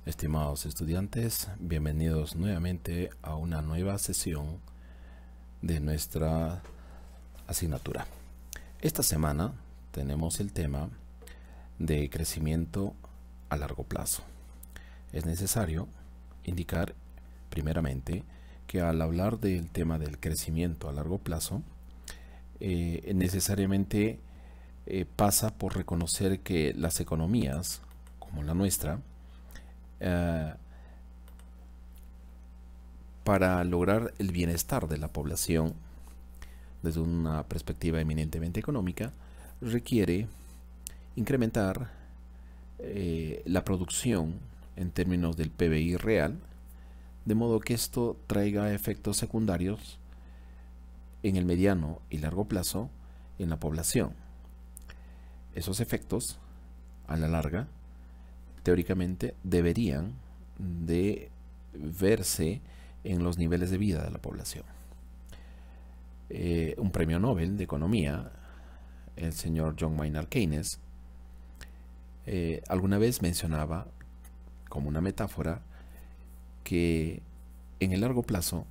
Estimados estudiantes, bienvenidos nuevamente a una nueva sesión de nuestra asignatura. Esta semana tenemos el tema de crecimiento a largo plazo. Es necesario indicar primeramente que al hablar del tema del crecimiento a largo plazo, necesariamente pasa por reconocer que las economías como la nuestra, para lograr el bienestar de la población desde una perspectiva eminentemente económica, requiere incrementar la producción en términos del PBI real, de modo que esto traiga efectos secundarios en el mediano y largo plazo en la población. Esos efectos, a la larga, teóricamente deberían de verse en los niveles de vida de la población. Un premio Nobel de Economía, el señor John Maynard Keynes, alguna vez mencionaba como una metáfora que en el largo plazo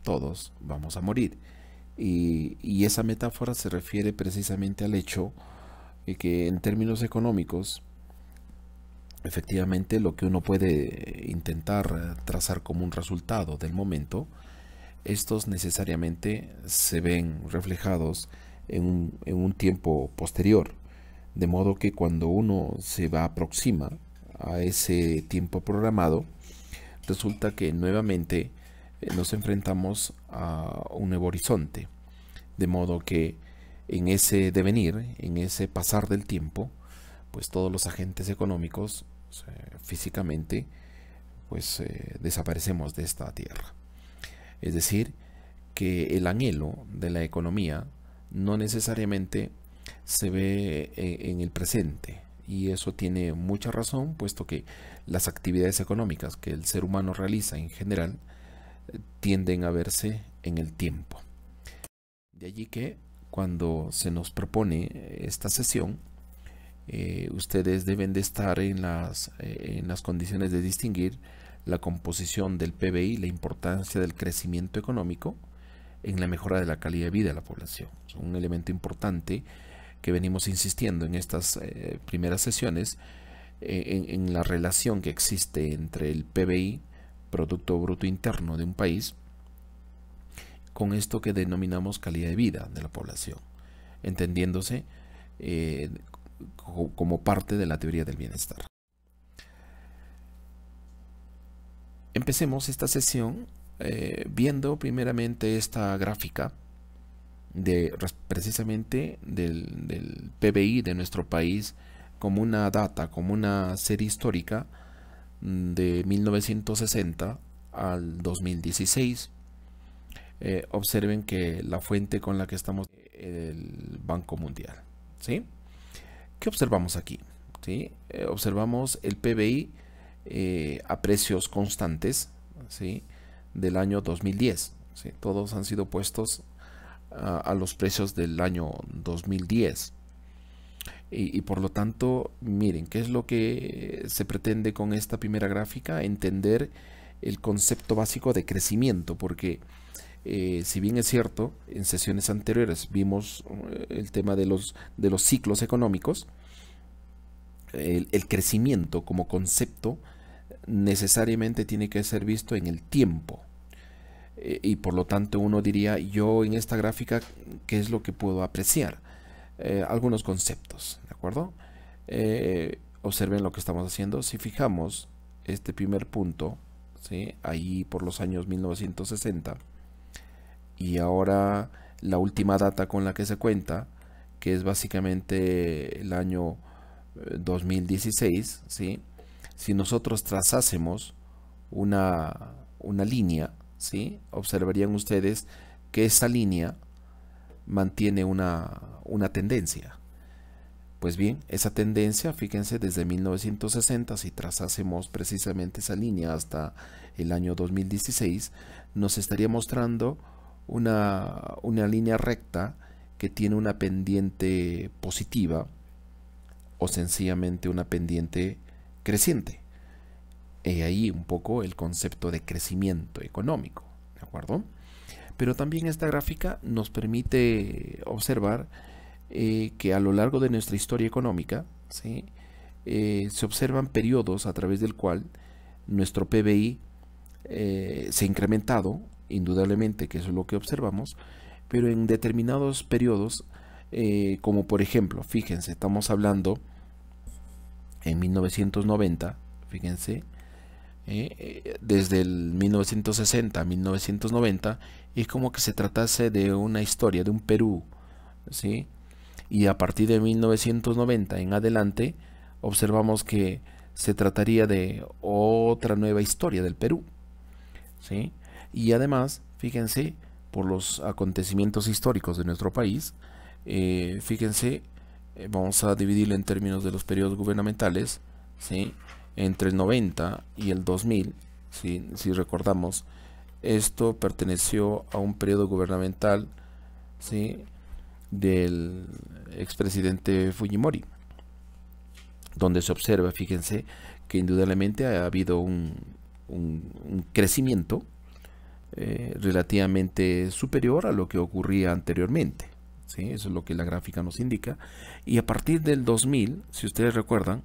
todos vamos a morir. Y esa metáfora se refiere precisamente al hecho de que en términos económicos, efectivamente, lo que uno puede intentar trazar como un resultado del momento, estos necesariamente se ven reflejados en un tiempo posterior, de modo que cuando uno se aproxima a ese tiempo programado, resulta que nuevamente nos enfrentamos a un nuevo horizonte, de modo que en ese devenir, en ese pasar del tiempo, pues todos los agentes económicos físicamente pues desaparecemos de esta tierra. Es decir, que el anhelo de la economía no necesariamente se ve en el presente, y eso tiene mucha razón, puesto que las actividades económicas que el ser humano realiza en general tienden a verse en el tiempo. De allí que cuando se nos propone esta sesión, ustedes deben de estar en las condiciones de distinguir la composición del PBI, la importancia del crecimiento económico en la mejora de la calidad de vida de la población. Es un elemento importante que venimos insistiendo en estas primeras sesiones, en la relación que existe entre el PBI, Producto Bruto Interno de un país, con esto que denominamos calidad de vida de la población, entendiéndose como parte de la teoría del bienestar. Empecemos esta sesión viendo primeramente esta gráfica precisamente del PBI de nuestro país como una data, como una serie histórica de 1960 al 2016. Observen que la fuente con la que estamos es el Banco Mundial, ¿sí? ¿Qué observamos aquí? ¿Sí? Observamos el PBI a precios constantes, ¿sí?, del año 2010. ¿Sí? Todos han sido puestos a los precios del año 2010. Y por lo tanto, miren, ¿qué es lo que se pretende con esta primera gráfica? Entender el concepto básico de crecimiento, porque si bien es cierto, en sesiones anteriores vimos el tema de los ciclos económicos, el crecimiento como concepto necesariamente tiene que ser visto en el tiempo. Y por lo tanto uno diría, yo en esta gráfica, ¿qué es lo que puedo apreciar? Algunos conceptos, ¿de acuerdo? Observen lo que estamos haciendo. Si fijamos este primer punto, ¿sí?, ahí por los años 1960, y ahora la última data con la que se cuenta, que es básicamente el año 2016, ¿sí? Si nosotros trazásemos una línea, ¿sí?, observarían ustedes que esa línea mantiene una tendencia. Pues bien, esa tendencia, fíjense, desde 1960, si trazásemos precisamente esa línea hasta el año 2016, nos estaría mostrando una línea recta que tiene una pendiente positiva o sencillamente una pendiente creciente. He ahí un poco el concepto de crecimiento económico, ¿de acuerdo? Pero también esta gráfica nos permite observar que a lo largo de nuestra historia económica, ¿sí? Se observan periodos a través del cual nuestro PBI se ha incrementado, indudablemente que eso es lo que observamos, pero en determinados periodos, como por ejemplo, fíjense, estamos hablando en 1990, fíjense, desde el 1960 a 1990, es como que se tratase de una historia, de un Perú, ¿sí? Y a partir de 1990 en adelante, observamos que se trataría de otra nueva historia del Perú, ¿sí? Y además, fíjense, por los acontecimientos históricos de nuestro país, fíjense, vamos a dividirlo en términos de los periodos gubernamentales, ¿sí? Entre el 90 y el 2000, ¿sí? Si recordamos, esto perteneció a un periodo gubernamental, ¿sí? Del expresidente Fujimori, donde se observa, fíjense, que indudablemente ha habido un crecimiento relativamente superior a lo que ocurría anteriormente, ¿sí? Eso es lo que la gráfica nos indica. Y a partir del 2000, si ustedes recuerdan,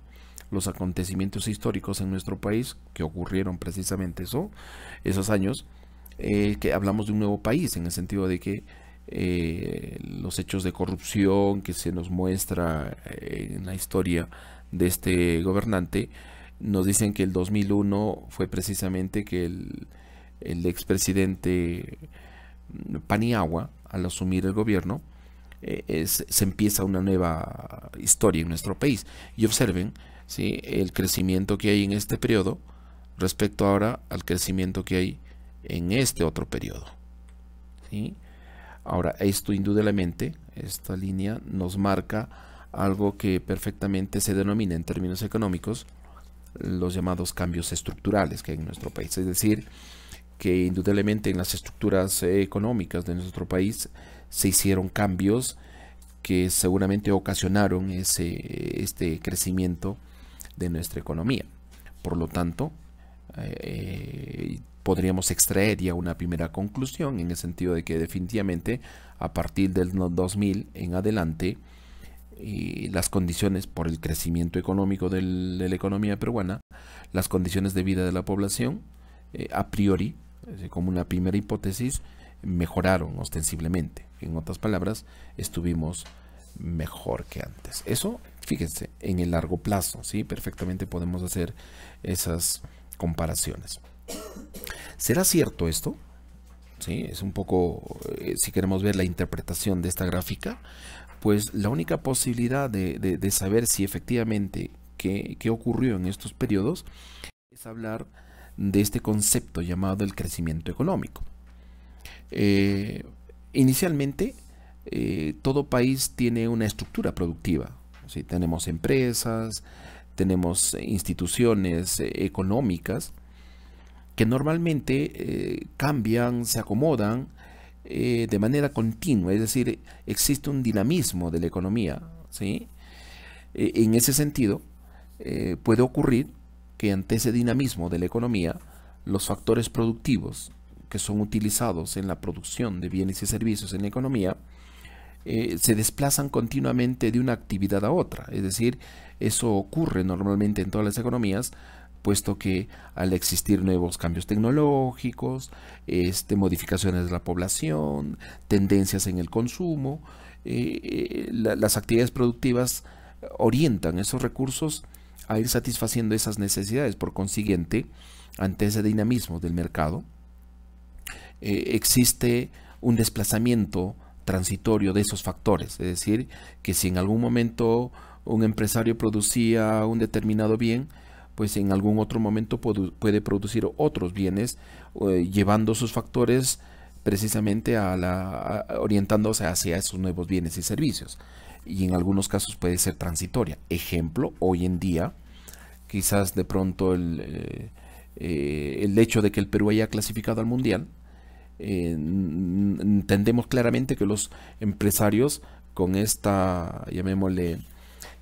los acontecimientos históricos en nuestro país que ocurrieron precisamente esos años, que hablamos de un nuevo país, en el sentido de que los hechos de corrupción que se nos muestra en la historia de este gobernante nos dicen que el 2001 fue precisamente que el expresidente Paniagua, al asumir el gobierno, se empieza una nueva historia en nuestro país. Y observen, ¿sí?, el crecimiento que hay en este periodo respecto ahora al crecimiento que hay en este otro periodo, ¿sí? Ahora, esto indudablemente, esta línea nos marca algo que perfectamente se denomina en términos económicos los llamados cambios estructurales que hay en nuestro país. Es decir, que indudablemente en las estructuras económicas de nuestro país se hicieron cambios que seguramente ocasionaron este crecimiento de nuestra economía. Por lo tanto, podríamos extraer ya una primera conclusión en el sentido de que definitivamente a partir del 2000 en adelante las condiciones por el crecimiento económico de la economía peruana, las condiciones de vida de la población a priori, como una primera hipótesis, mejoraron ostensiblemente. En otras palabras, estuvimos mejor que antes. Eso, fíjense, en el largo plazo, ¿sí? Perfectamente podemos hacer esas comparaciones. ¿Será cierto esto? ¿Sí? Es un poco, si queremos ver la interpretación de esta gráfica, pues la única posibilidad de saber si efectivamente qué ocurrió en estos periodos es hablar de este concepto llamado el crecimiento económico. Inicialmente, todo país tiene una estructura productiva, ¿sí? Tenemos empresas, tenemos instituciones económicas que normalmente cambian, se acomodan de manera continua, es decir, existe un dinamismo de la economía, ¿sí? En ese sentido, puede ocurrir que ante ese dinamismo de la economía, los factores productivos que son utilizados en la producción de bienes y servicios en la economía se desplazan continuamente de una actividad a otra. Es decir, eso ocurre normalmente en todas las economías, puesto que al existir nuevos cambios tecnológicos, modificaciones de la población, tendencias en el consumo, las actividades productivas orientan esos recursos a ir satisfaciendo esas necesidades. Por consiguiente, ante ese dinamismo del mercado, existe un desplazamiento transitorio de esos factores. Es decir, que si en algún momento un empresario producía un determinado bien, pues en algún otro momento puede producir otros bienes, llevando sus factores precisamente orientándose hacia esos nuevos bienes y servicios. Y en algunos casos puede ser transitoria. Ejemplo, hoy en día, quizás de pronto el hecho de que el Perú haya clasificado al Mundial, entendemos claramente que los empresarios con esta, llamémosle,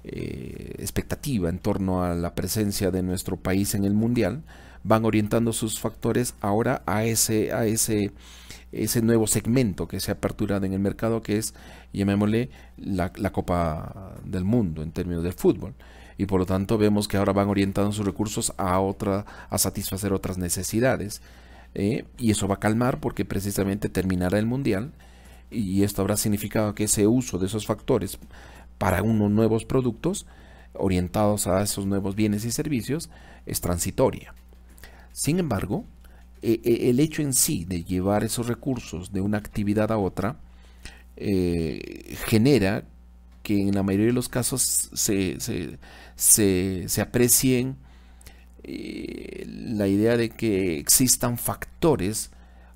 expectativa en torno a la presencia de nuestro país en el mundial, van orientando sus factores ahora a ese nuevo segmento que se ha aperturado en el mercado, que es, llamémosle, la Copa del Mundo en términos de fútbol. Y por lo tanto vemos que ahora van orientando sus recursos a satisfacer otras necesidades. Y eso va a calmar porque precisamente terminará el mundial, y esto habrá significado que ese uso de esos factores para unos nuevos productos orientados a esos nuevos bienes y servicios es transitoria. Sin embargo, el hecho en sí de llevar esos recursos de una actividad a otra genera que en la mayoría de los casos se aprecien la idea de que existan factores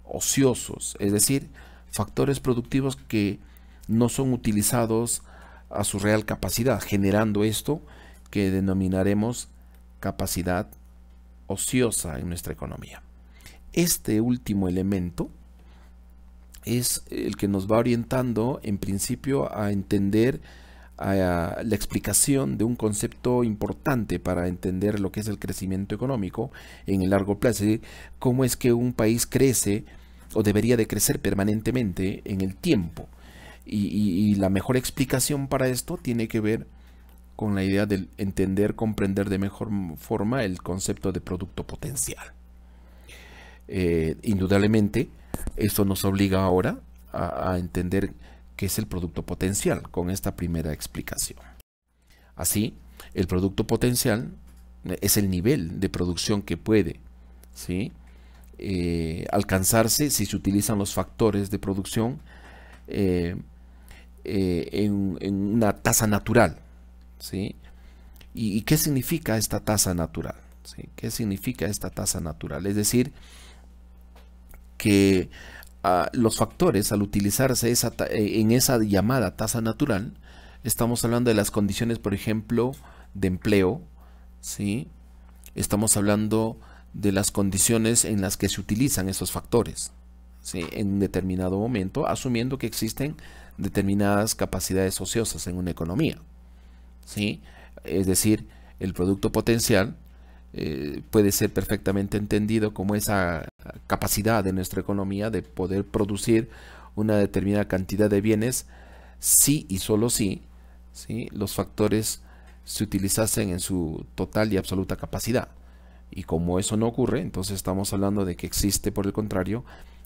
ociosos, es decir, factores productivos que no son utilizados a su real capacidad, generando esto que denominaremos capacidad ociosa en nuestra economía. Este último elemento es el que nos va orientando en principio a entender la explicación de un concepto importante para entender lo que es el crecimiento económico en el largo plazo, es decir, cómo es que un país crece o debería de crecer permanentemente en el tiempo. Y la mejor explicación para esto tiene que ver con la idea de entender, comprender de mejor forma el concepto de producto potencial. Indudablemente, esto nos obliga ahora a entender qué es el producto potencial con esta primera explicación. Así, el producto potencial es el nivel de producción que puede, ¿sí?, alcanzarse si se utilizan los factores de producción en una tasa natural, ¿sí? ¿Y qué significa esta tasa natural? ¿Sí? ¿Qué significa esta tasa natural? Es decir, que los factores, al utilizarse en esa llamada tasa natural, estamos hablando de las condiciones, por ejemplo, de empleo, ¿sí? Estamos hablando de las condiciones en las que se utilizan esos factores, ¿sí?, en un determinado momento, asumiendo que existen determinadas capacidades ociosas en una economía, ¿sí? Es decir, el producto potencial puede ser perfectamente entendido como esa capacidad de nuestra economía de poder producir una determinada cantidad de bienes si y solo si, ¿sí?, los factores se utilizasen en su total y absoluta capacidad. Y como eso no ocurre, entonces estamos hablando de que existe, por el contrario,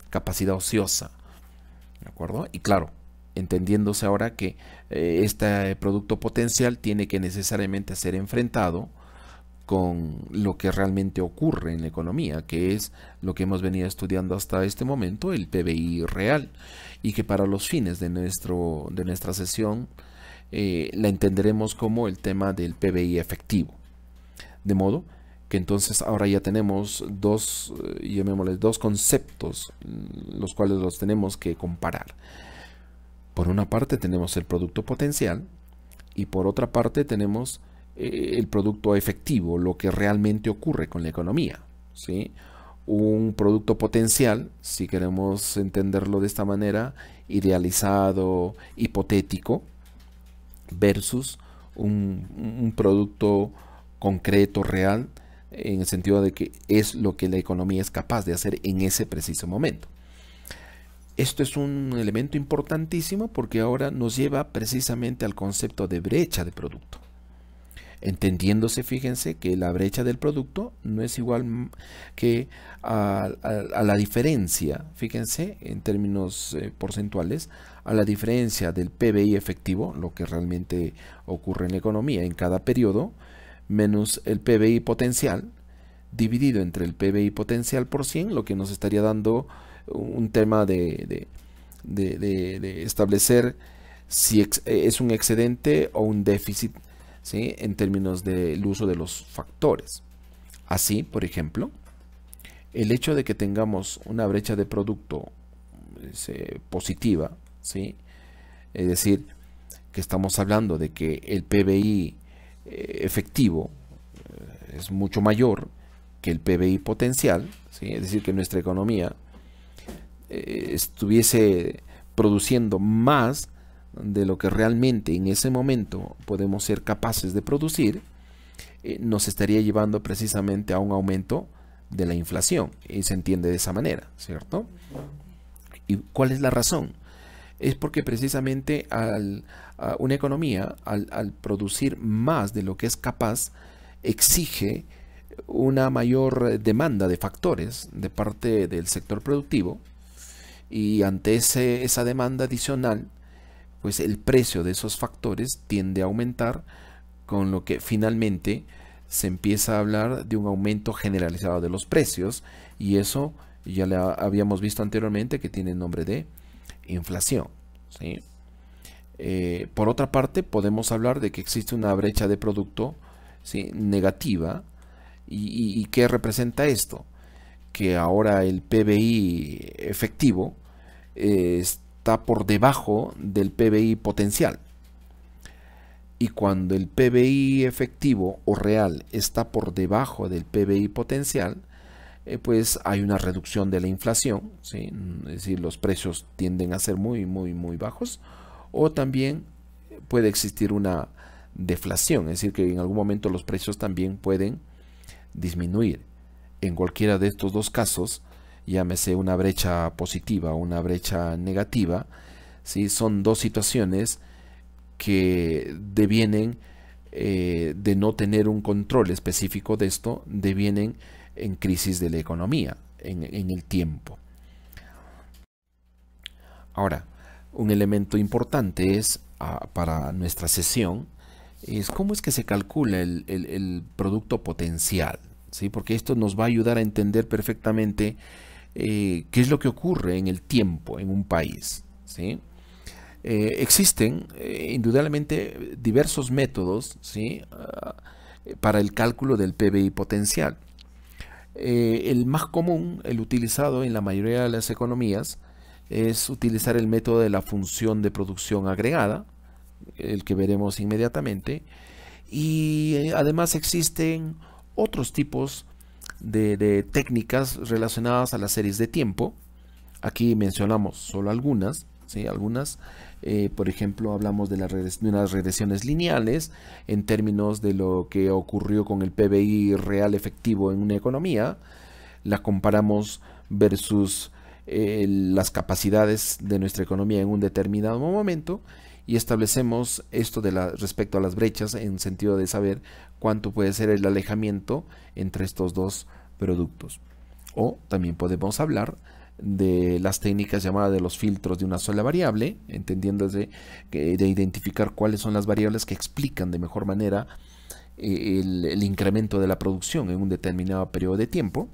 capacidad ociosa, ¿de acuerdo? Y claro, entendiéndose ahora que este producto potencial tiene que necesariamente ser enfrentado con lo que realmente ocurre en la economía, que es lo que hemos venido estudiando hasta este momento, el PBI real, y que para los fines de nuestra sesión la entenderemos como el tema del PBI efectivo. De modo que entonces ahora ya tenemos llamémosles dos conceptos, los cuales los tenemos que comparar. Por una parte tenemos el producto potencial y por otra parte tenemos el producto efectivo, lo que realmente ocurre con la economía, ¿sí? Un producto potencial, si queremos entenderlo de esta manera, idealizado, hipotético, versus un producto concreto, real, en el sentido de que es lo que la economía es capaz de hacer en ese preciso momento. Esto es un elemento importantísimo porque ahora nos lleva precisamente al concepto de brecha de producto. Entendiéndose, fíjense, que la brecha del producto no es igual que a la diferencia, fíjense, en términos porcentuales, a la diferencia del PBI efectivo, lo que realmente ocurre en la economía en cada periodo, menos el PBI potencial, dividido entre el PBI potencial por 100, lo que nos estaría dando un tema de establecer si es un excedente o un déficit, ¿sí?, en términos del uso de los factores. Así, por ejemplo, el hecho de que tengamos una brecha de producto positiva, ¿sí?, es decir, que estamos hablando de que el PBI efectivo es mucho mayor que el PBI potencial, ¿sí?, es decir, que nuestra economía estuviese produciendo más de lo que realmente en ese momento podemos ser capaces de producir, nos estaría llevando precisamente a un aumento de la inflación, y se entiende de esa manera, ¿cierto? ¿Y cuál es la razón? Es porque precisamente a una economía, al producir más de lo que es capaz, exige una mayor demanda de factores de parte del sector productivo, y ante esa demanda adicional, pues el precio de esos factores tiende a aumentar, con lo que finalmente se empieza a hablar de un aumento generalizado de los precios, y eso ya lo habíamos visto anteriormente, que tiene el nombre de inflación, ¿sí? Por otra parte, podemos hablar de que existe una brecha de producto, ¿sí?, negativa. ¿Y qué representa esto? Que ahora el PBI efectivo está por debajo del PBI potencial. Y cuando el PBI efectivo o real está por debajo del PBI potencial, pues hay una reducción de la inflación, ¿sí? Es decir, los precios tienden a ser muy bajos, o también puede existir una deflación, es decir, que en algún momento los precios también pueden disminuir. En cualquiera de estos dos casos, llámese una brecha positiva o una brecha negativa, ¿sí?, son dos situaciones que devienen de no tener un control específico de esto, devienen en crisis de la economía en el tiempo. Ahora, un elemento importante es para nuestra sesión es cómo es que se calcula el producto potencial, ¿sí? Porque esto nos va a ayudar a entender perfectamente qué es lo que ocurre en el tiempo en un país, ¿sí? Existen indudablemente diversos métodos, ¿sí?, para el cálculo del PBI potencial. El más común, el utilizado en la mayoría de las economías, es utilizar el método de la función de producción agregada, el que veremos inmediatamente, y además existen otros tipos de técnicas relacionadas a las series de tiempo. Aquí mencionamos solo algunas, ¿sí? Por ejemplo, hablamos de unas regresiones lineales en términos de lo que ocurrió con el PBI real efectivo en una economía. La comparamos versus las capacidades de nuestra economía en un determinado momento, y establecemos esto respecto a las brechas, en sentido de saber cuánto puede ser el alejamiento entre estos dos productos. O también podemos hablar de las técnicas llamadas de los filtros de una sola variable, entendiéndose de identificar cuáles son las variables que explican de mejor manera el incremento de la producción en un determinado periodo de tiempo.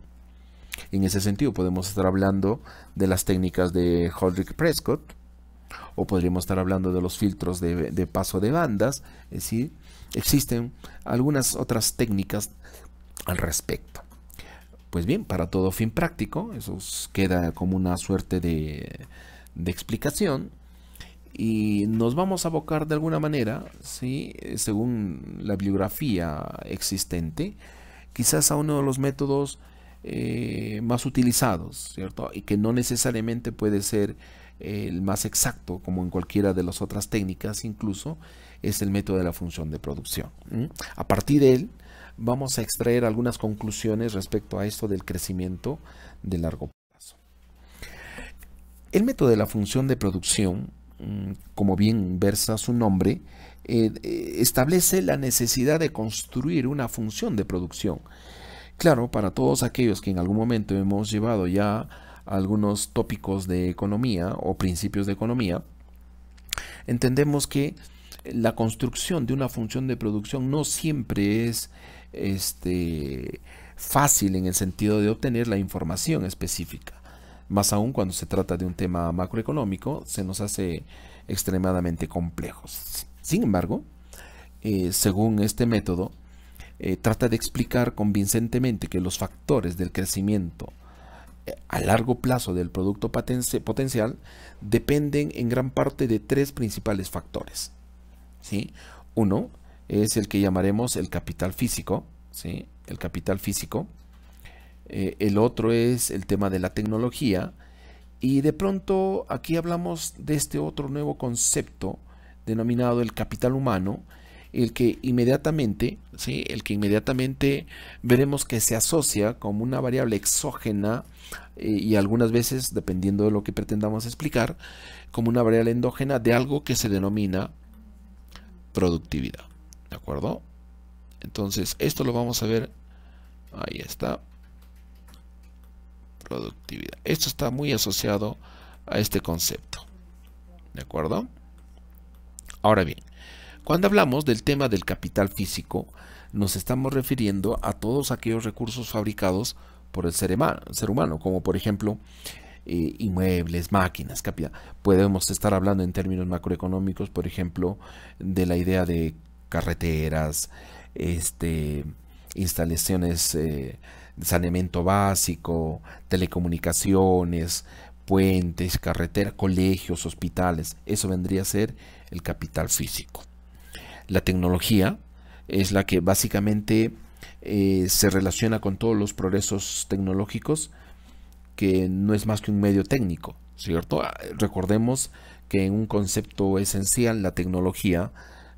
En ese sentido podemos estar hablando de las técnicas de Holdridge-Prescott, o podríamos estar hablando de los filtros de paso de bandas. Es decir, existen algunas otras técnicas al respecto. Pues bien, para todo fin práctico, eso queda como una suerte de explicación, y nos vamos a abocar de alguna manera, ¿sí?, según la bibliografía existente, quizás a uno de los métodos más utilizados, ¿cierto?, y que no necesariamente puede ser el más exacto, como en cualquiera de las otras técnicas, incluso es el método de la función de producción. A partir de él vamos a extraer algunas conclusiones respecto a esto del crecimiento de largo plazo. El método de la función de producción, como bien versa su nombre, establece la necesidad de construir una función de producción. Claro, para todos aquellos que en algún momento hemos llevado ya algunos tópicos de economía o principios de economía, entendemos que la construcción de una función de producción no siempre es fácil, en el sentido de obtener la información específica. Más aún cuando se trata de un tema macroeconómico, se nos hace extremadamente complejos. Sin embargo, según este método, trata de explicar convincentemente que los factores del crecimiento a largo plazo del producto potencial dependen en gran parte de tres principales factores, ¿sí? Uno es el que llamaremos el capital físico, ¿sí?, el capital físico. El otro es el tema de la tecnología, y de pronto aquí hablamos de este otro nuevo concepto denominado el capital humano, el que inmediatamente, ¿sí? El que inmediatamente veremos que se asocia como una variable exógena y algunas veces, dependiendo de lo que pretendamos explicar, como una variable endógena de algo que se denomina productividad. ¿De acuerdo? Entonces, esto lo vamos a ver. Ahí está. Productividad. Esto está muy asociado a este concepto. ¿De acuerdo? Ahora bien, cuando hablamos del tema del capital físico, nos estamos refiriendo a todos aquellos recursos fabricados por el ser humano, como por ejemplo inmuebles, máquinas, capital. Podemos estar hablando en términos macroeconómicos, por ejemplo, de la idea de carreteras, instalaciones de saneamiento básico, telecomunicaciones, puentes, carreteras, colegios, hospitales. Eso vendría a ser el capital físico. La tecnología es la que básicamente se relaciona con todos los progresos tecnológicos, que no es más que un medio técnico, ¿cierto? Recordemos que en un concepto esencial, la tecnología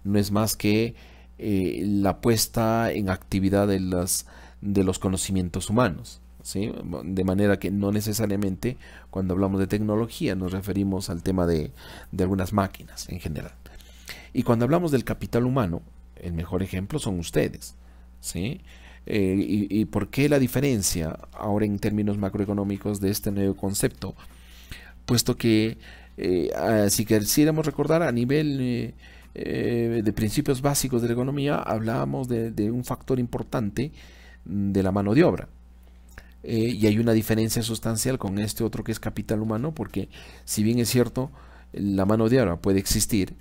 no es más que la puesta en actividad de los conocimientos humanos, ¿sí? De manera que no necesariamente cuando hablamos de tecnología nos referimos al tema de algunas máquinas en general. Y cuando hablamos del capital humano, el mejor ejemplo son ustedes, ¿sí? ¿Y por qué la diferencia ahora en términos macroeconómicos de este nuevo concepto? Puesto que si quisiéramos recordar a nivel de principios básicos de la economía, hablábamos de un factor importante de la mano de obra. Y hay una diferencia sustancial con este otro que es capital humano, porque si bien es cierto, la mano de obra puede existir,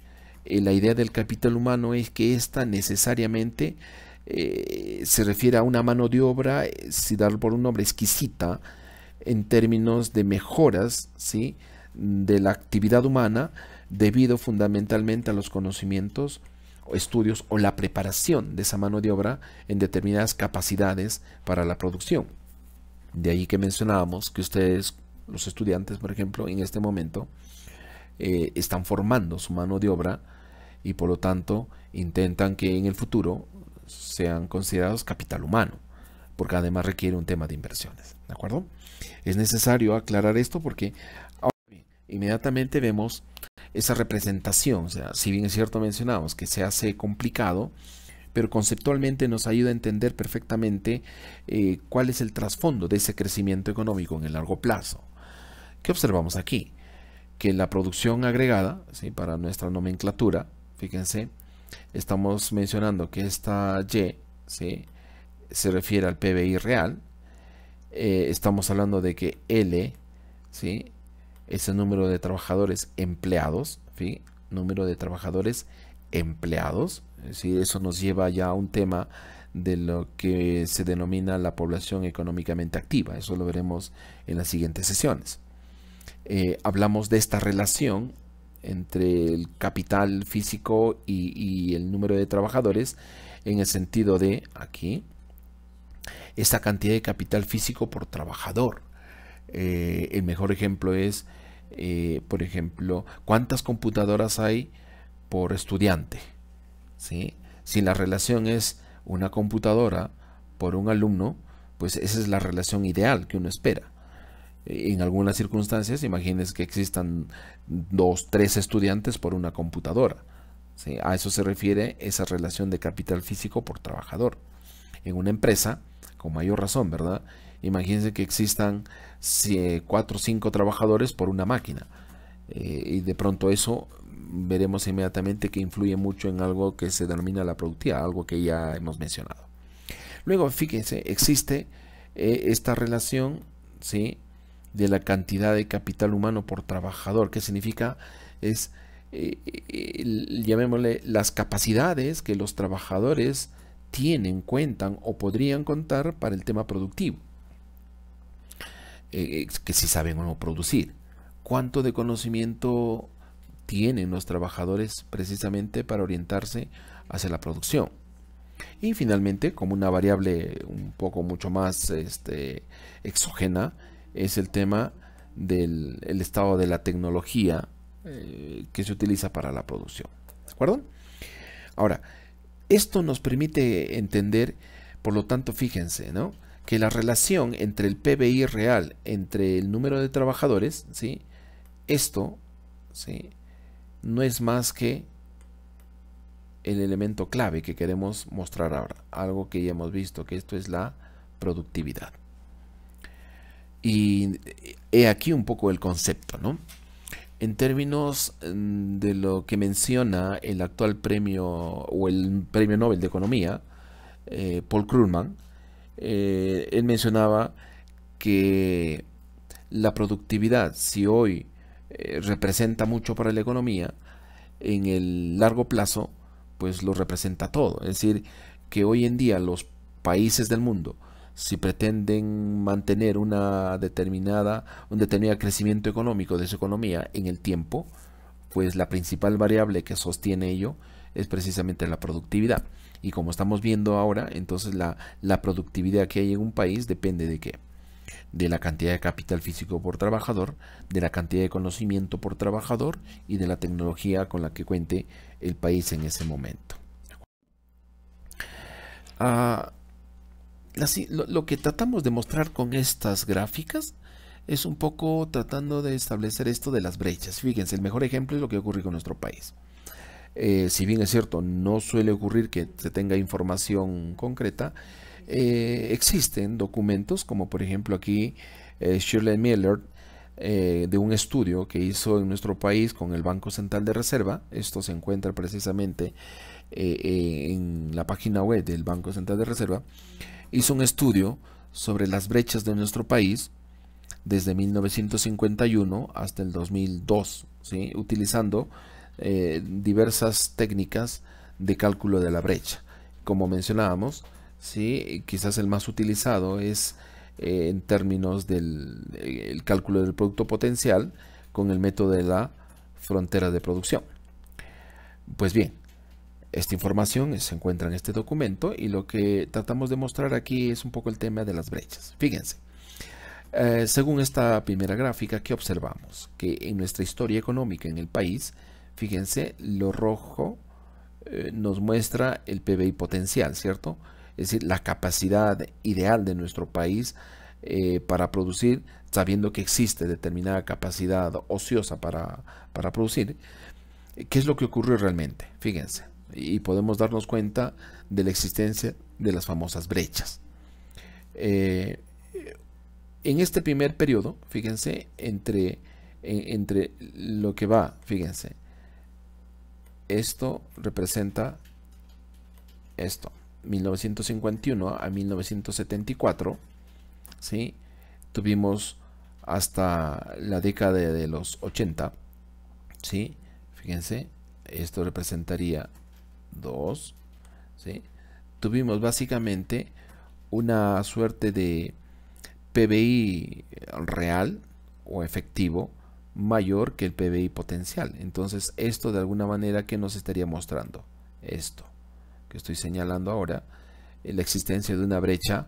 la idea del capital humano es que ésta necesariamente se refiere a una mano de obra, si dar por un nombre, exquisita, en términos de mejoras, ¿sí?, de la actividad humana, debido fundamentalmente a los conocimientos o estudios o la preparación de esa mano de obra en determinadas capacidades para la producción. De ahí que mencionábamos que ustedes, los estudiantes, por ejemplo, en este momento, están formando su mano de obra y por lo tanto intentan que en el futuro sean considerados capital humano, porque además requiere un tema de inversiones. ¿De acuerdo? Es necesario aclarar esto porque ahora inmediatamente vemos esa representación. O sea, si bien es cierto mencionamos que se hace complicado, pero conceptualmente nos ayuda a entender perfectamente cuál es el trasfondo de ese crecimiento económico en el largo plazo. ¿Qué observamos aquí? Que la producción agregada, ¿sí?, para nuestra nomenclatura, fíjense, estamos mencionando que esta Y, ¿sí?, se refiere al PBI real. Estamos hablando de que L, ¿sí?, es el número de trabajadores empleados, ¿sí?, número de trabajadores empleados. ¿Sí? Eso nos lleva ya a un tema de lo que se denomina la población económicamente activa. Eso lo veremos en las siguientes sesiones. Hablamos de esta relación entre el capital físico y el número de trabajadores, en el sentido de, aquí, esta cantidad de capital físico por trabajador. El mejor ejemplo es, por ejemplo, ¿cuántas computadoras hay por estudiante? ¿Sí? Si la relación es una computadora por un alumno, pues esa es la relación ideal que uno espera. En algunas circunstancias, imagínense que existan 2, 3 estudiantes por una computadora, ¿sí? A eso se refiere esa relación de capital físico por trabajador. En una empresa, con mayor razón, ¿verdad? Imagínense que existan 4 o 5 trabajadores por una máquina. Y de pronto eso veremos inmediatamente que influye mucho en algo que se denomina la productividad, algo que ya hemos mencionado. Luego, fíjense, existe esta relación, ¿sí?, de la cantidad de capital humano por trabajador. ¿Qué significa? Es, llamémosle, las capacidades que los trabajadores tienen, cuentan o podrían contar para el tema productivo. Que si saben o no producir. ¿Cuánto de conocimiento tienen los trabajadores precisamente para orientarse hacia la producción? Y finalmente, como una variable un poco mucho más exógena, es el tema del estado de la tecnología que se utiliza para la producción. acuerdo? Ahora, esto nos permite entender, por lo tanto, fíjense, ¿no?, que la relación entre el PBI real, entre el número de trabajadores, ¿sí?, esto, ¿sí?, no es más que el elemento clave que queremos mostrar ahora, algo que ya hemos visto, que esto es la productividad. Y he aquí un poco el concepto, ¿no? En términos de lo que menciona el actual premio o el premio Nobel de Economía, Paul Krugman, él mencionaba que la productividad, si hoy representa mucho para la economía, en el largo plazo, pues lo representa todo. Es decir, que hoy en día los países del mundo, si pretenden mantener un determinado crecimiento económico de su economía en el tiempo, pues la principal variable que sostiene ello es precisamente la productividad. Y como estamos viendo ahora, entonces la productividad que hay en un país depende de qué: de la cantidad de capital físico por trabajador, de la cantidad de conocimiento por trabajador y de la tecnología con la que cuente el país en ese momento. Lo que tratamos de mostrar con estas gráficas es un poco tratando de establecer esto de las brechas. Fíjense, el mejor ejemplo es lo que ocurre con nuestro país. Si bien es cierto, no suele ocurrir que se tenga información concreta, existen documentos, como por ejemplo aquí Shirley Miller, de un estudio que hizo en nuestro país con el Banco Central de Reserva. Esto se encuentra precisamente en la página web del Banco Central de Reserva. Hizo un estudio sobre las brechas de nuestro país desde 1951 hasta el 2002, ¿sí?, utilizando diversas técnicas de cálculo de la brecha. Como mencionábamos, ¿sí?, quizás el más utilizado es en términos del cálculo del producto potencial con el método de la frontera de producción. Pues bien, esta información se encuentra en este documento y lo que tratamos de mostrar aquí es un poco el tema de las brechas. Fíjense, según esta primera gráfica, ¿qué observamos? Que en nuestra historia económica en el país, fíjense, lo rojo nos muestra el PBI potencial, ¿cierto? Es decir, la capacidad ideal de nuestro país para producir, sabiendo que existe determinada capacidad ociosa para producir. ¿Qué es lo que ocurrió realmente? Fíjense, y podemos darnos cuenta de la existencia de las famosas brechas. En este primer periodo, fíjense, entre lo que va, fíjense, esto representa esto, 1951 a 1974, ¿sí? Tuvimos hasta la década de los 80, ¿sí? Fíjense, esto representaría 2, ¿sí? Tuvimos básicamente una suerte de PBI real o efectivo mayor que el PBI potencial. Entonces, esto de alguna manera, ¿qué nos estaría mostrando? Esto que estoy señalando ahora, la existencia de una brecha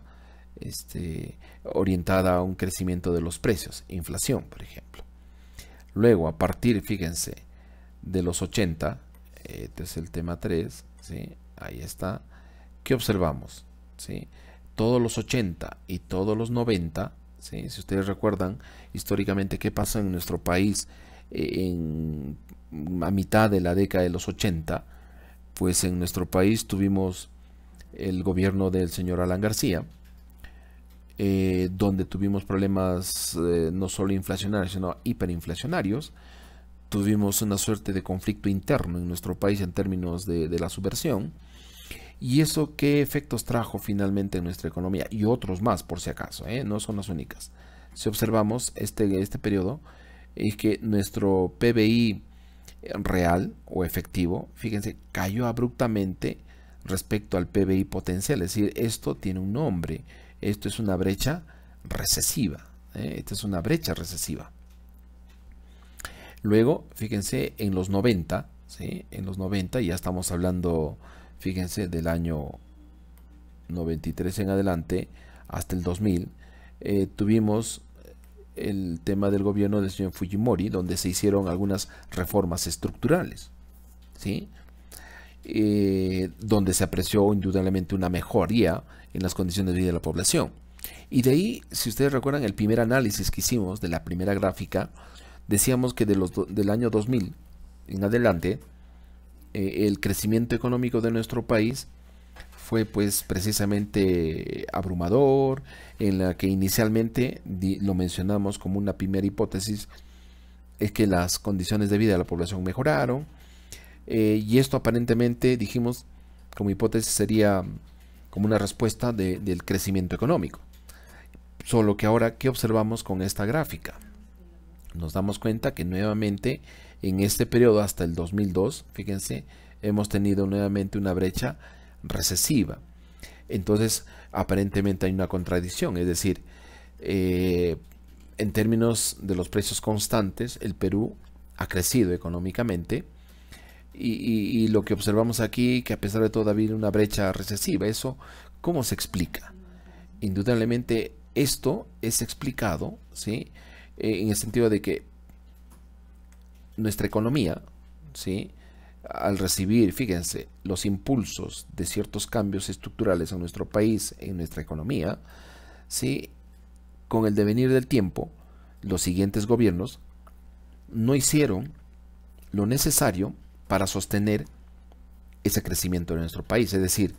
orientada a un crecimiento de los precios, inflación, por ejemplo. Luego, a partir, fíjense, de los 80, este es el tema 3, ¿sí? Ahí está. ¿Qué observamos? ¿Sí? Todos los 80 y todos los 90, ¿sí?, si ustedes recuerdan históricamente qué pasó en nuestro país a mitad de la década de los 80, pues en nuestro país tuvimos el gobierno del señor Alan García, donde tuvimos problemas no solo inflacionarios, sino hiperinflacionarios. Tuvimos una suerte de conflicto interno en nuestro país en términos de la subversión. ¿Y eso qué efectos trajo finalmente en nuestra economía? Y otros más, por si acaso, no son las únicas. Si observamos este periodo, es que nuestro PBI real o efectivo, fíjense, cayó abruptamente respecto al PBI potencial. Es decir, esto tiene un nombre. Esto es una brecha recesiva. Esta es una brecha recesiva. Luego, fíjense, en los 90, ¿sí?, en los 90, ya estamos hablando, fíjense, del año 93 en adelante hasta el 2000, tuvimos el tema del gobierno del señor Fujimori, donde se hicieron algunas reformas estructurales, ¿sí? donde se apreció indudablemente una mejoría en las condiciones de vida de la población. Y de ahí, si ustedes recuerdan, el primer análisis que hicimos de la primera gráfica, decíamos que del año 2000 en adelante, el crecimiento económico de nuestro país fue pues precisamente abrumador, en la que inicialmente lo mencionamos como una primera hipótesis, es que las condiciones de vida de la población mejoraron, y esto aparentemente dijimos como hipótesis sería como una respuesta del crecimiento económico. Solo que ahora, ¿qué observamos con esta gráfica? Nos damos cuenta que nuevamente en este periodo hasta el 2002, fíjense, hemos tenido nuevamente una brecha recesiva. Entonces, aparentemente hay una contradicción, es decir, en términos de los precios constantes, el Perú ha crecido económicamente y lo que observamos aquí, que a pesar de todo ha habido una brecha recesiva, ¿eso cómo se explica? Indudablemente esto es explicado, ¿sí? En el sentido de que nuestra economía, ¿sí?, al recibir, fíjense, los impulsos de ciertos cambios estructurales en nuestro país, en nuestra economía, ¿sí?, con el devenir del tiempo, los siguientes gobiernos no hicieron lo necesario para sostener ese crecimiento de nuestro país. Es decir,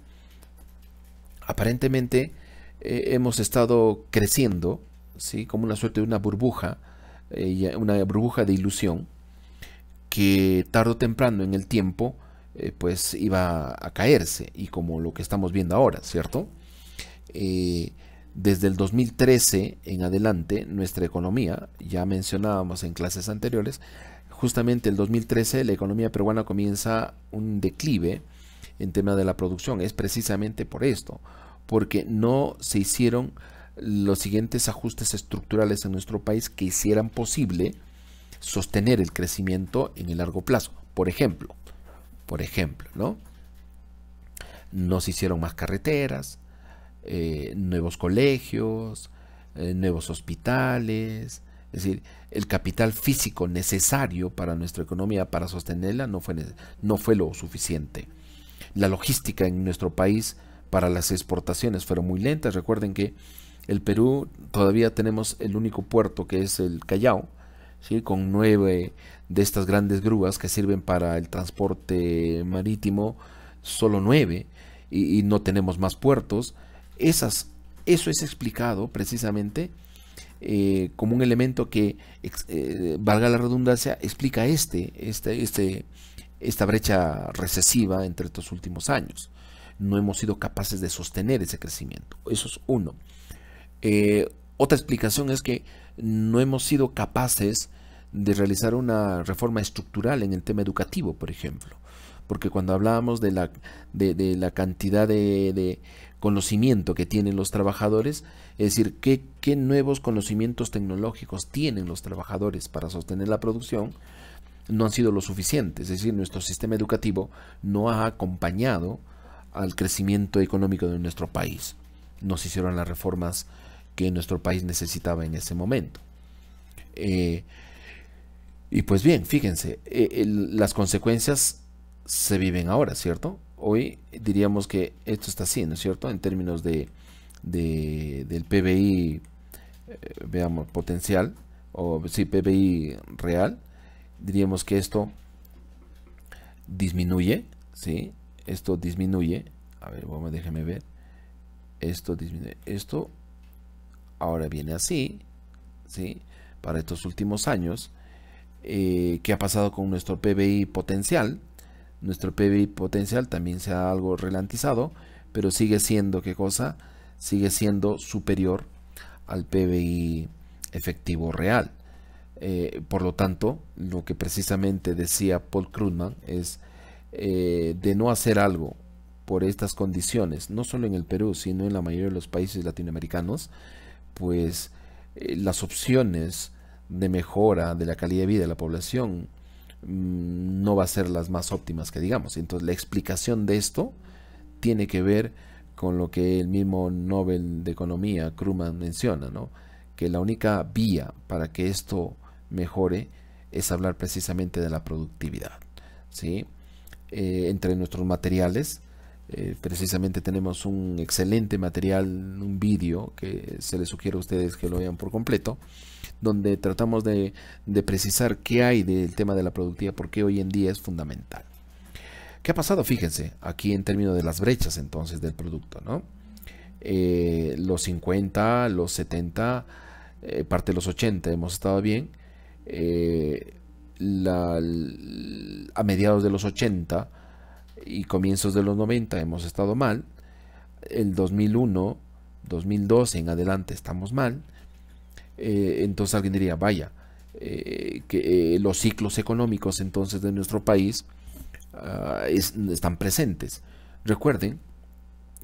aparentemente hemos estado creciendo, ¿sí?, como una suerte de una burbuja de ilusión, que tarde o temprano en el tiempo pues iba a caerse, y como lo que estamos viendo ahora, ¿cierto? Desde el 2013 en adelante, nuestra economía, ya mencionábamos en clases anteriores, justamente el 2013 la economía peruana comienza un declive en tema de la producción. Es precisamente por esto, porque no se hicieron los siguientes ajustes estructurales en nuestro país que hicieran posible sostener el crecimiento en el largo plazo. Por ejemplo, ¿no? No se hicieron más carreteras, nuevos colegios, nuevos hospitales. Es decir, el capital físico necesario para nuestra economía, para sostenerla, no fue lo suficiente. La logística en nuestro país para las exportaciones fueron muy lentas. Recuerden que el Perú todavía tenemos el único puerto, que es el Callao, ¿sí?, con 9 de estas grandes grúas que sirven para el transporte marítimo, solo 9, y no tenemos más puertos. Eso es explicado precisamente como un elemento que, valga la redundancia, explica esta brecha recesiva entre estos últimos años. No hemos sido capaces de sostener ese crecimiento. Eso es uno. Otra explicación es que no hemos sido capaces de realizar una reforma estructural en el tema educativo, por ejemplo. Porque cuando hablábamos de la cantidad de conocimiento que tienen los trabajadores, es decir, qué nuevos conocimientos tecnológicos tienen los trabajadores para sostener la producción, no han sido lo suficientes. Es decir, nuestro sistema educativo no ha acompañado al crecimiento económico de nuestro país. No se hicieron las reformas que nuestro país necesitaba en ese momento. Y pues bien, fíjense, las consecuencias se viven ahora, ¿cierto? Hoy diríamos que esto está así, ¿no es cierto? En términos del PBI, veamos, potencial, o sí, PBI real, diríamos que esto disminuye, ¿sí? Esto disminuye, a ver, déjeme ver, esto disminuye, esto ahora viene así, ¿sí?, para estos últimos años. ¿Qué ha pasado con nuestro PBI potencial? Nuestro PBI potencial también se ha algo ralentizado, pero sigue siendo, ¿qué cosa? Sigue siendo superior al PBI efectivo real. Por lo tanto, lo que precisamente decía Paul Krugman es de no hacer algo por estas condiciones, no solo en el Perú, sino en la mayoría de los países latinoamericanos, pues las opciones de mejora de la calidad de vida de la población no va a ser las más óptimas que digamos. Entonces la explicación de esto tiene que ver con lo que el mismo Nobel de Economía, Krugman, menciona, ¿no?, que la única vía para que esto mejore es hablar precisamente de la productividad, ¿sí? entre nuestros materiales. Precisamente tenemos un excelente material, un vídeo que se les sugiere a ustedes que lo vean por completo, donde tratamos de precisar qué hay del tema de la productividad, porque hoy en día es fundamental. ¿Qué ha pasado? Fíjense, aquí en términos de las brechas entonces del producto, ¿no? Los 50, los 70, parte de los 80 hemos estado bien. A mediados de los 80 y comienzos de los 90 hemos estado mal. El 2001, 2012 en adelante estamos mal. Entonces alguien diría, vaya, que los ciclos económicos entonces de nuestro país están presentes. Recuerden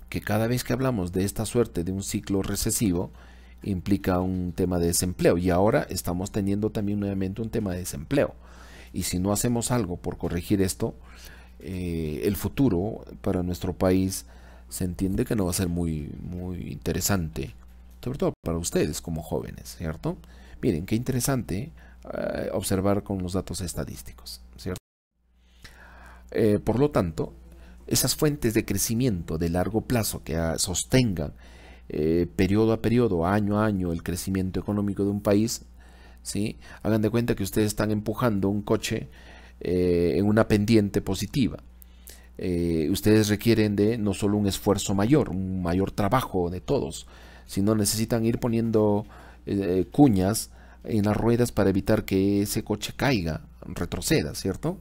que cada vez que hablamos de esta suerte de un ciclo recesivo implica un tema de desempleo, y ahora estamos teniendo también nuevamente un tema de desempleo, y si no hacemos algo por corregir esto, el futuro para nuestro país se entiende que no va a ser muy interesante, sobre todo para ustedes como jóvenes, ¿cierto? Miren, qué interesante observar con los datos estadísticos, ¿cierto? Por lo tanto, esas fuentes de crecimiento de largo plazo que sostengan periodo a periodo, año a año, el crecimiento económico de un país, ¿sí? Hagan de cuenta que ustedes están empujando un coche en una pendiente positiva. Ustedes requieren de no solo un esfuerzo mayor, un mayor trabajo de todos, sino necesitan ir poniendo cuñas en las ruedas para evitar que ese coche caiga, retroceda, ¿cierto?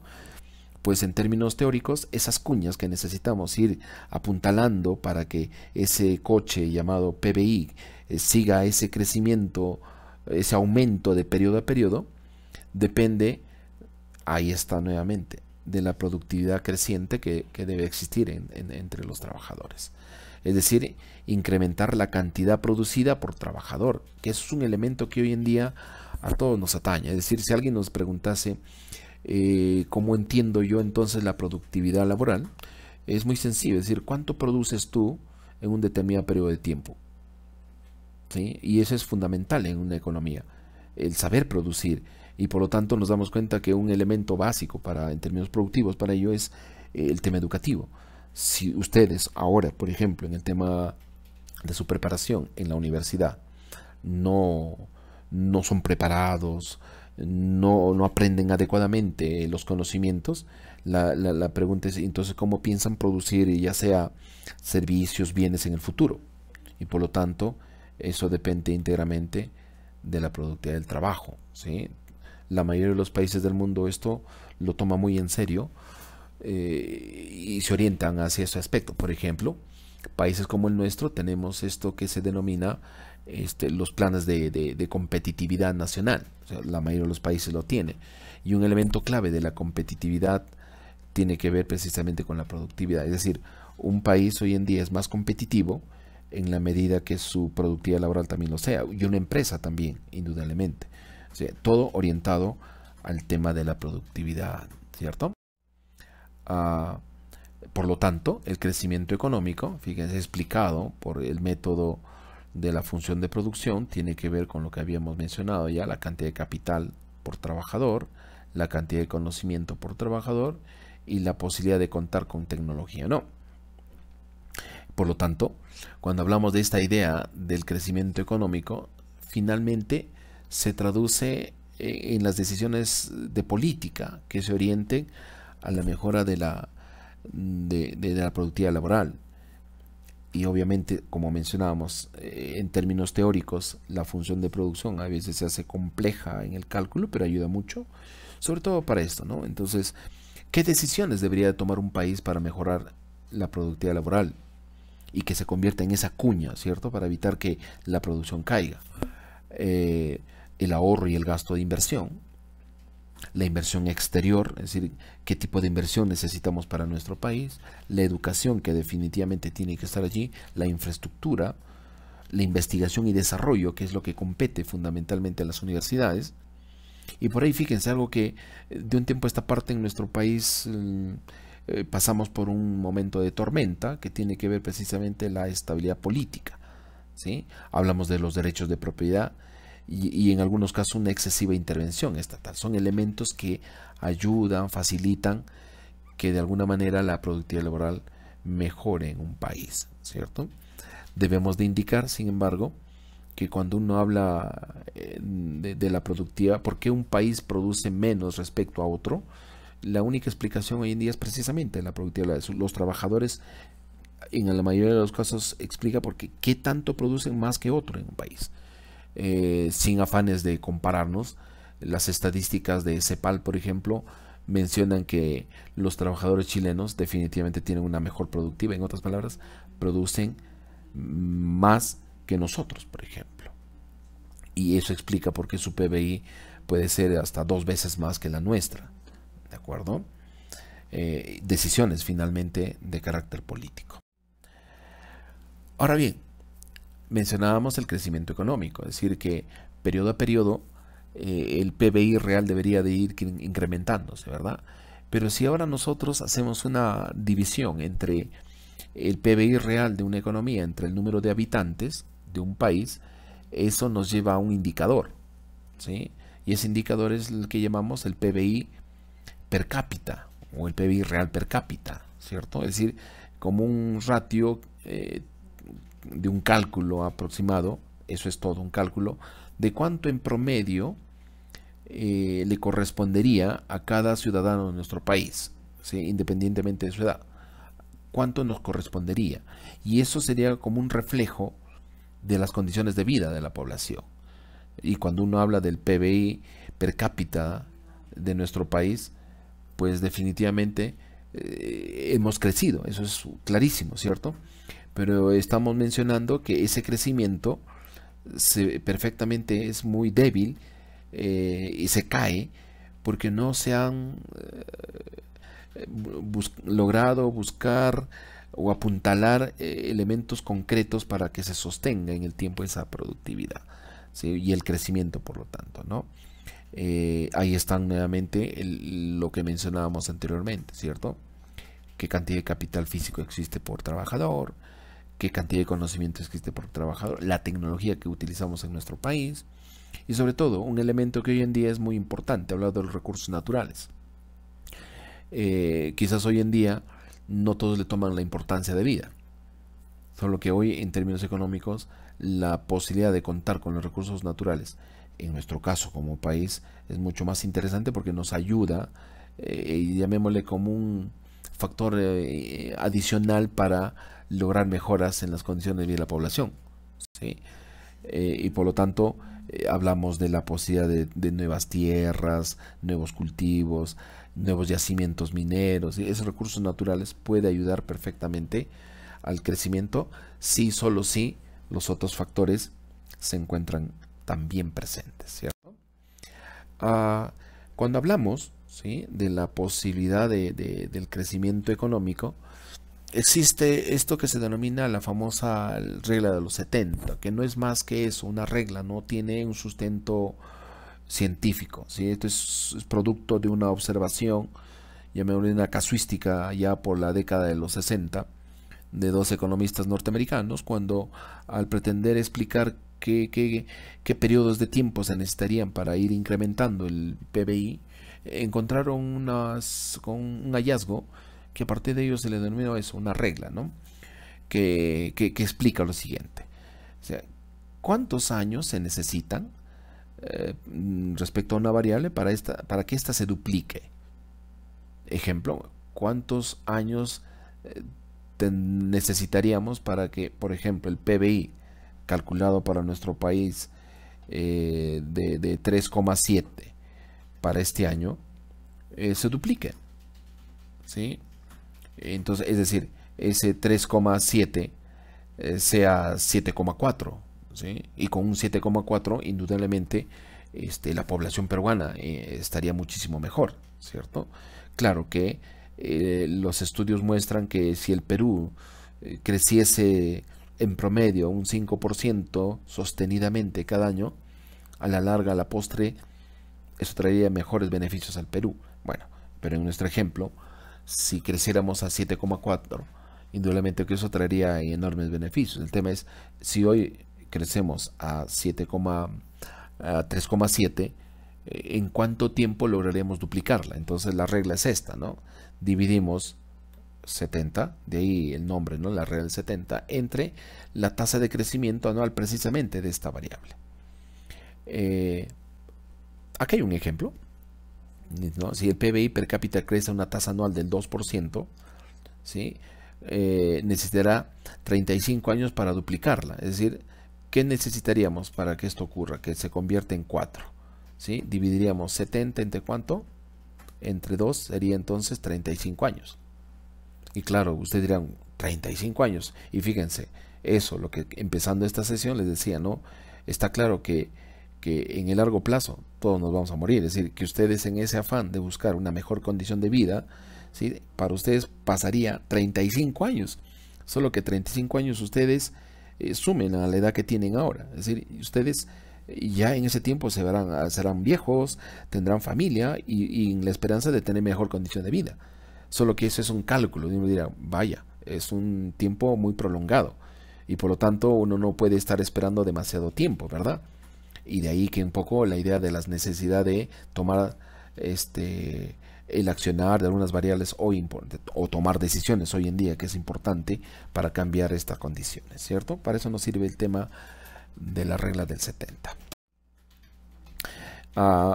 Pues en términos teóricos, esas cuñas que necesitamos ir apuntalando para que ese coche llamado PBI siga ese crecimiento, ese aumento de periodo a periodo, depende, ahí está nuevamente, de la productividad creciente que debe existir entre los trabajadores. Es decir, incrementar la cantidad producida por trabajador, que eso es un elemento que hoy en día a todos nos atañe. Es decir, si alguien nos preguntase ¿cómo entiendo yo entonces la productividad laboral? Es muy sencillo, es decir, ¿cuánto produces tú en un determinado periodo de tiempo? ¿Sí? Y eso es fundamental en una economía, el saber producir, y por lo tanto nos damos cuenta que un elemento básico en términos productivos para ello es el tema educativo. Si ustedes ahora, por ejemplo, en el tema de su preparación en la universidad, no son preparados, no aprenden adecuadamente los conocimientos, la pregunta es entonces cómo piensan producir ya sea servicios, bienes en el futuro. Y por lo tanto eso depende íntegramente de la productividad del trabajo, ¿sí? La mayoría de los países del mundo esto lo toma muy en serio y se orientan hacia ese aspecto. Por ejemplo, países como el nuestro tenemos esto que se denomina los planes de competitividad nacional. O sea, la mayoría de los países lo tiene, y un elemento clave de la competitividad tiene que ver precisamente con la productividad. Es decir, un país hoy en día es más competitivo en la medida que su productividad laboral también lo sea, y una empresa también, indudablemente. O sea, todo orientado al tema de la productividad, ¿cierto? Por lo tanto, el crecimiento económico, fíjense, explicado por el método de la función de producción, tiene que ver con lo que habíamos mencionado ya, la cantidad de capital por trabajador, la cantidad de conocimiento por trabajador y la posibilidad de contar con tecnología, ¿no? Por lo tanto, cuando hablamos de esta idea del crecimiento económico, finalmente se traduce en las decisiones de política que se orienten a la mejora de la productividad laboral. Y obviamente, como mencionábamos, en términos teóricos, la función de producción a veces se hace compleja en el cálculo, pero ayuda mucho, sobre todo para esto, ¿no? Entonces, ¿qué decisiones debería de tomar un país para mejorar la productividad laboral y que se convierta en esa cuña, ¿cierto? Para evitar que la producción caiga. El ahorro y el gasto de inversión, la inversión exterior, es decir, qué tipo de inversión necesitamos para nuestro país, la educación que definitivamente tiene que estar allí, la infraestructura, la investigación y desarrollo, que es lo que compete fundamentalmente a las universidades. Y por ahí fíjense, algo que de un tiempo a esta parte en nuestro país pasamos por un momento de tormenta que tiene que ver precisamente la estabilidad política, ¿sí? Hablamos de los derechos de propiedad y en algunos casos una excesiva intervención estatal. Son elementos que ayudan, facilitan que de alguna manera la productividad laboral mejore en un país, ¿cierto? Debemos de indicar, sin embargo, que cuando uno habla de la productividad, ¿por qué un país produce menos respecto a otro? La única explicación hoy en día es precisamente la productividad. Los trabajadores, en la mayoría de los casos, explica porque qué tanto producen más que otro en un país. Sin afanes de compararnos, las estadísticas de CEPAL, por ejemplo, mencionan que los trabajadores chilenos definitivamente tienen una mejor productividad. En otras palabras, producen más que nosotros, por ejemplo. Y eso explica por qué su PBI puede ser hasta 2 veces más que la nuestra. ¿De acuerdo? Decisiones finalmente de carácter político. Ahora bien, mencionábamos el crecimiento económico, es decir, que periodo a periodo el PBI real debería de ir incrementándose, ¿verdad? Pero si ahora nosotros hacemos una división entre el PBI real de una economía, entre el número de habitantes de un país, eso nos lleva a un indicador, ¿sí? Y ese indicador es el que llamamos el PBI per cápita o el PBI real per cápita, ¿cierto? Es decir, como un ratio de un cálculo aproximado, eso es todo, un cálculo de cuánto en promedio le correspondería a cada ciudadano de nuestro país, ¿sí? Independientemente de su edad, cuánto nos correspondería. Y eso sería como un reflejo de las condiciones de vida de la población. Y cuando uno habla del PBI per cápita de nuestro país, pues definitivamente hemos crecido, eso es clarísimo, ¿cierto? Pero estamos mencionando que ese crecimiento perfectamente es muy débil y se cae porque no se han logrado buscar o apuntalar elementos concretos para que se sostenga en el tiempo esa productividad, ¿sí? Y el crecimiento, por lo tanto, ¿no? Ahí están nuevamente lo que mencionábamos anteriormente, ¿cierto? ¿Qué cantidad de capital físico existe por trabajador? ¿Qué cantidad de conocimiento existe por trabajador? La tecnología que utilizamos en nuestro país. Y sobre todo, un elemento que hoy en día es muy importante, hablar de los recursos naturales. Quizás hoy en día no todos le toman la importancia de vida. Solo que hoy, en términos económicos, la posibilidad de contar con los recursos naturales, en nuestro caso como país, es mucho más interesante porque nos ayuda, llamémosle como un factor adicional para lograr mejoras en las condiciones de vida de la población, ¿sí? Y por lo tanto, hablamos de la posibilidad de nuevas tierras, nuevos cultivos, nuevos yacimientos mineros, y esos recursos naturales puede ayudar perfectamente al crecimiento si solo si los otros factores se encuentran también presentes, ¿cierto? Cuando hablamos, ¿sí?, de la posibilidad del crecimiento económico, existe esto que se denomina la famosa regla de los 70, que no es más que eso, una regla, no tiene un sustento científico, ¿sí? Esto es producto de una observación, llamémosle una casuística, ya por la década de los 60, de 2 economistas norteamericanos, cuando al pretender explicar qué periodos de tiempo se necesitarían para ir incrementando el PBI, encontraron con un hallazgo que a partir de ellos se le denominó eso, una regla, ¿no? Que explica lo siguiente. O sea, ¿cuántos años se necesitan respecto a una variable para que ésta se duplique? Ejemplo, ¿cuántos años necesitaríamos para que, por ejemplo, el PBI calculado para nuestro país de 3,7 para este año se duplique? ¿Sí? Entonces, es decir, ese 3,7 sea 7,4, ¿sí? Y con un 7,4 indudablemente la población peruana estaría muchísimo mejor, ¿cierto? Claro que los estudios muestran que si el Perú creciese en promedio un 5% sostenidamente cada año, a la larga, a la postre, eso traería mejores beneficios al Perú. Bueno, pero en nuestro ejemplo, si creciéramos a 7,4, indudablemente que eso traería enormes beneficios. El tema es, si hoy crecemos a 3,7, ¿En cuánto tiempo lograremos duplicarla? Entonces la regla es esta, ¿no? Dividimos 70, de ahí el nombre, ¿no? La regla del 70, entre la tasa de crecimiento anual precisamente de esta variable. Aquí hay un ejemplo, ¿no? Si el PBI per cápita crece a una tasa anual del 2%, ¿sí? Necesitará 35 años para duplicarla. Es decir, ¿qué necesitaríamos para que esto ocurra? Que se convierta en 4. ¿Sí? Dividiríamos 70 entre ¿cuánto? Entre 2 sería entonces 35 años. Y claro, ustedes dirán, 35 años. Y fíjense, eso, lo que empezando esta sesión les decía, ¿no? Está claro que en el largo plazo todos nos vamos a morir. Es decir, que ustedes en ese afán de buscar una mejor condición de vida, ¿sí? Para ustedes pasaría 35 años. Solo que 35 años ustedes sumen a la edad que tienen ahora. Es decir, ustedes ya en ese tiempo serán viejos, tendrán familia y en la esperanza de tener mejor condición de vida. Solo que eso es un cálculo. Y uno dirá, vaya, es un tiempo muy prolongado. Y por lo tanto uno no puede estar esperando demasiado tiempo, ¿verdad? Y de ahí que un poco la idea de la necesidad de tomar el accionar de algunas variables o tomar decisiones hoy en día, que es importante para cambiar estas condiciones, ¿cierto? Para eso nos sirve el tema de la regla del 70.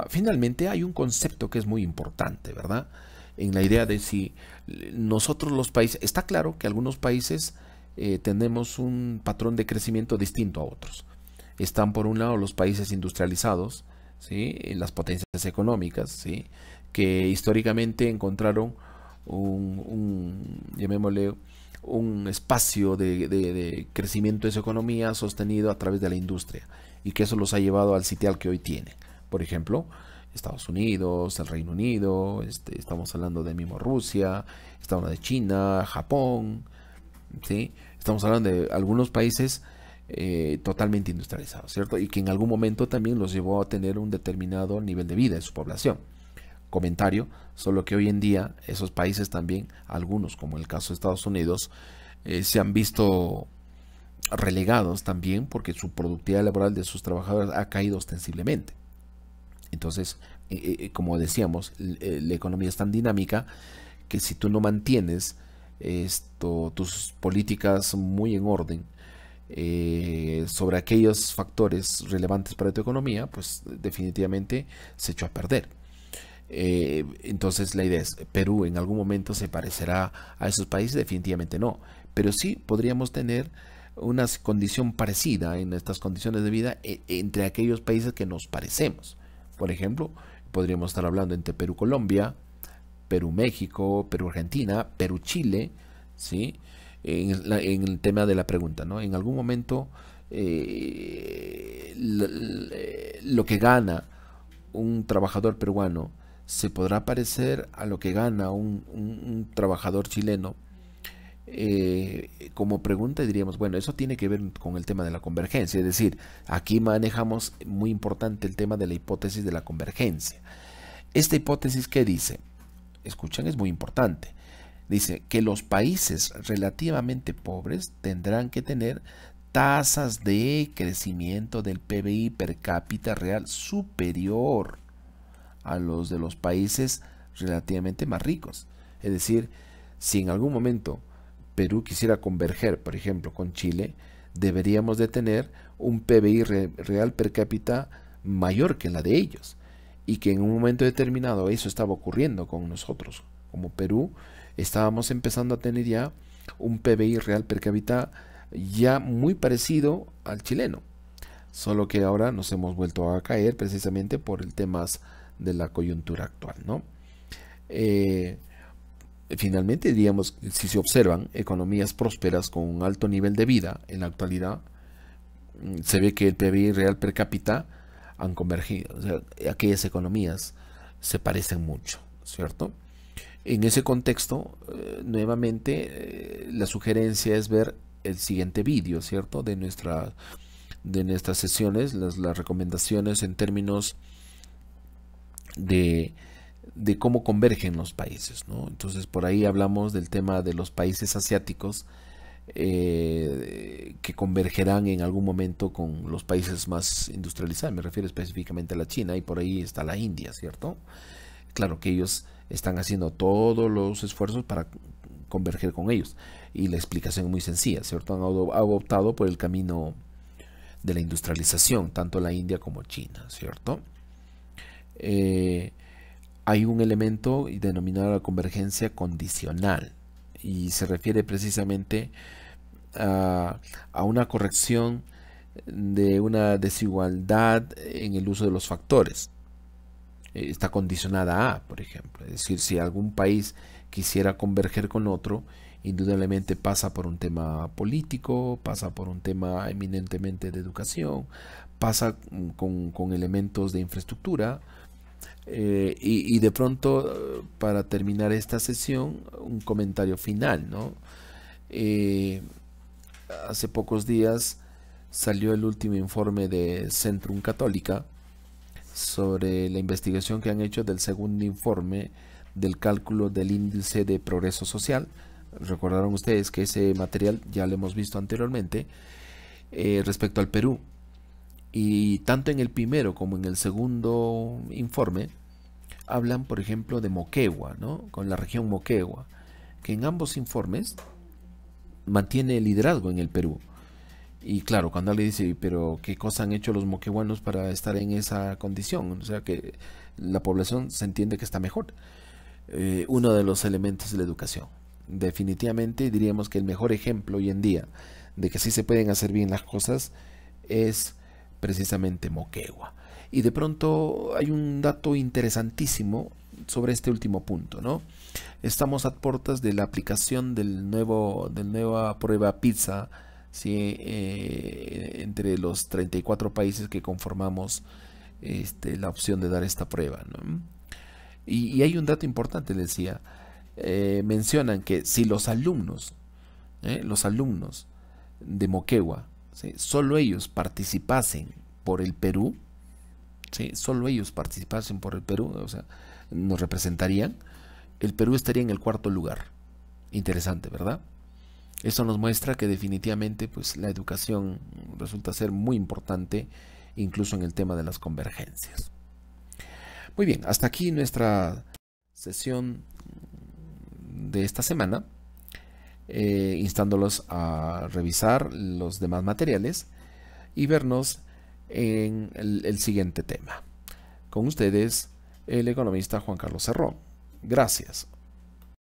Finalmente hay un concepto que es muy importante, ¿verdad? En la idea de si nosotros los países, está claro que algunos países tenemos un patrón de crecimiento distinto a otros. Están por un lado los países industrializados, ¿sí? Las potencias económicas, ¿sí? Que históricamente encontraron llamémosle, un espacio de crecimiento de su economía sostenido a través de la industria y que eso los ha llevado al sitial que hoy tienen. Por ejemplo, Estados Unidos, el Reino Unido, estamos hablando de mismo Rusia, estamos hablando de China, Japón, ¿sí? Estamos hablando de algunos países totalmente industrializados, ¿cierto? Y que en algún momento también los llevó a tener un determinado nivel de vida de su población. Comentario, solo que hoy en día esos países también, algunos como el caso de Estados Unidos, se han visto relegados también porque su productividad laboral de sus trabajadores ha caído ostensiblemente. Entonces, como decíamos, la economía es tan dinámica que si tú no mantienes tus políticas muy en orden sobre aquellos factores relevantes para tu economía, pues definitivamente se echó a perder. Entonces la idea es, ¿Perú en algún momento se parecerá a esos países? Definitivamente no, pero sí podríamos tener una condición parecida en estas condiciones de vida entre aquellos países que nos parecemos. Por ejemplo, podríamos estar hablando entre Perú-Colombia, Perú-México, Perú-Argentina, Perú-Chile, ¿sí? En el tema de la pregunta, ¿no? En algún momento lo que gana un trabajador peruano se podrá parecer a lo que gana un trabajador chileno. Como pregunta diríamos, bueno, eso tiene que ver con el tema de la convergencia, es decir, aquí manejamos muy importante el tema de la hipótesis de la convergencia. Esta hipótesis, ¿qué dice? Escuchen, es muy importante. Dice que los países relativamente pobres tendrán que tener tasas de crecimiento del PBI per cápita real superior a los de los países relativamente más ricos. Es decir, si en algún momento Perú quisiera converger, por ejemplo, con Chile, deberíamos de tener un PBI real per cápita mayor que la de ellos. Y que en un momento determinado eso estaba ocurriendo con nosotros. Como Perú, estábamos empezando a tener ya un PBI real per cápita ya muy parecido al chileno. Solo que ahora nos hemos vuelto a caer precisamente por el tema de la coyuntura actual, ¿no? Finalmente, diríamos, si se observan economías prósperas con un alto nivel de vida en la actualidad, se ve que el PBI real per cápita han convergido. O sea, aquellas economías se parecen mucho, ¿cierto? En ese contexto, nuevamente, la sugerencia es ver el siguiente vídeo, ¿cierto? De nuestras sesiones, las recomendaciones en términos de cómo convergen los países, ¿no? Entonces por ahí hablamos del tema de los países asiáticos que convergerán en algún momento con los países más industrializados. Me refiero específicamente a la China, y por ahí está la India, ¿cierto? Claro que ellos están haciendo todos los esfuerzos para converger con ellos, y la explicación es muy sencilla, ¿cierto? Han optado por el camino de la industrialización, tanto la India como China, ¿cierto? Hay un elemento denominado la convergencia condicional, y se refiere precisamente a una corrección de una desigualdad en el uso de los factores. Está condicionada a, por ejemplo, es decir, si algún país quisiera converger con otro, indudablemente pasa por un tema político, pasa por un tema eminentemente de educación, pasa con elementos de infraestructura, y de pronto, para terminar esta sesión, un comentario final, ¿no? Hace pocos días salió el último informe de Centrum Católica sobre la investigación que han hecho del segundo informe del cálculo del índice de progreso social. Recordaron ustedes que ese material ya lo hemos visto anteriormente respecto al Perú, y tanto en el primero como en el segundo informe hablan, por ejemplo, de Moquegua, ¿no? Con la región Moquegua, que en ambos informes mantiene el liderazgo en el Perú. Y claro, cuando alguien dice, pero ¿qué cosa han hecho los moqueguanos para estar en esa condición? O sea, que la población se entiende que está mejor. Uno de los elementos de la educación. Definitivamente diríamos que el mejor ejemplo hoy en día de que sí se pueden hacer bien las cosas es precisamente Moquegua. Y de pronto hay un dato interesantísimo sobre este último punto, ¿no? Estamos a puertas de la aplicación del nueva prueba PISA, ¿sí? Entre los 34 países que conformamos la opción de dar esta prueba, ¿no? Y hay un dato importante, les decía. Mencionan que si los alumnos de Moquegua, ¿sí?, solo ellos participasen por el Perú, ¿sí?, solo ellos participasen por el Perú, o sea, nos representarían, el Perú estaría en el cuarto lugar. Interesante, ¿verdad? Eso nos muestra que definitivamente, pues, la educación resulta ser muy importante, incluso en el tema de las convergencias. Muy bien, hasta aquí nuestra sesión de esta semana, instándolos a revisar los demás materiales y vernos en el siguiente tema. Con ustedes, el economista Juan Carlos Cerrón. Gracias.